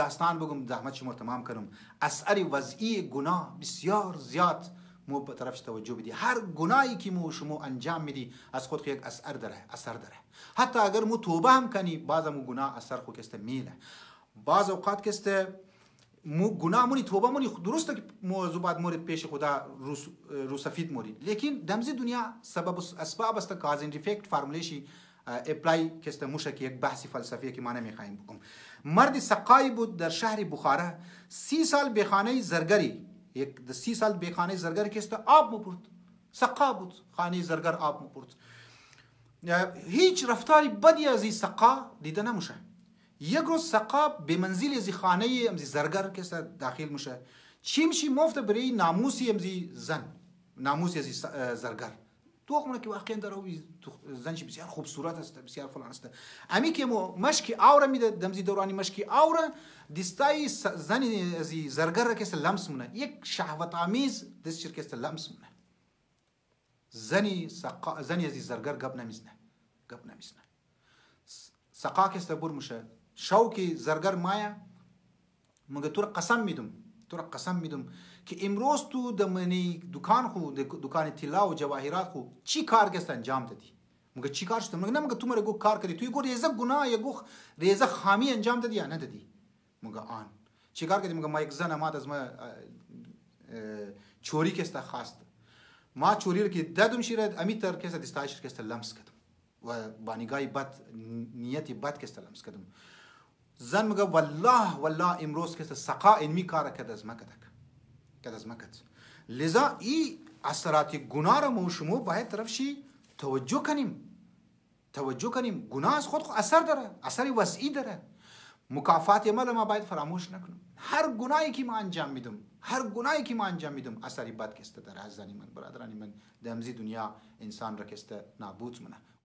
داستان بگم زحمت شما تمام کنم. اثر وضعی گناه بسیار زیاد مو به طرفش توجه بدی. هر گناهی که مو شما انجام میدی از خود یک اثر داره. حتی اگر مو توبه هم کنی باز مو گناه اثر خود کسته میله. بعض اوقات کسته مو گناه مونی توبه مونی درسته که موضوعات مورد پیش خدا رو سفید موری، لیکن دمزی دنیا سبب اسباب است کاز اند افکت فرمولیشی اپلای کسته موشه که یک بحثی فلسفی که ما نمیخوایم بکنم. مرد سقایی بود در شهر بخارا، 30 سال به خانه زرگری، یک 30 سال به خانه زرگری کسته آب مپرد. سقا بود، خانه زرگر آب مپرد. هیچ رفتاری بدی از این سقا دیده نموشه. یک روز سقا به منزل از خانه امزی زرگر که داخل میشه، چی میشی مفت برای ناموسی امزی زن، ناموسی از زرگر تو خونه که واقعا در زنش بسیار خوبصورت است، بسیار فلان است. امی که مشکی آوره میده دمزی دورانی مشکی آوره دستای زن از زرگر که لمس مونه، یک شهوت آمیز دست شرکت است لمس مونه. زنی از زرگر گپ نمیزنه. سقا که است بر میشه شوکی زرگر مایا مگه تو را قسم میدم که امروز تو دمنی دکان طلا و جواهرات خو چی کار گست انجام دادی؟ مگه چی کار شد؟ مگه نه مگه تو مرا گو کار کردی، تو گو ریزه گناه یا گو ریزه خامی انجام دادی یا ندادی؟ مگه آن چی کار کردی؟ مگه ما یک زن اماد از ما چوری کست خواست، ما چوری رو که دادم شیرد امیتر کست دستایش کست لمس کردم و بانیگای بد نیتی بد کست لمس کردم. زن میگه والله امروز که سقا اینمی کار کرد از مکت. لذا این اثرات گناه را ما شما باید طرفشی توجه کنیم. گناه از خود اثر داره، اثر وسیع داره. مکافات عمل ما باید فراموش نکنیم. هر گناهی که ما انجام میدم اثری بد کسته داره. از زنی من برادرانی من دمزی دنیا انسان را کسته نابود منه.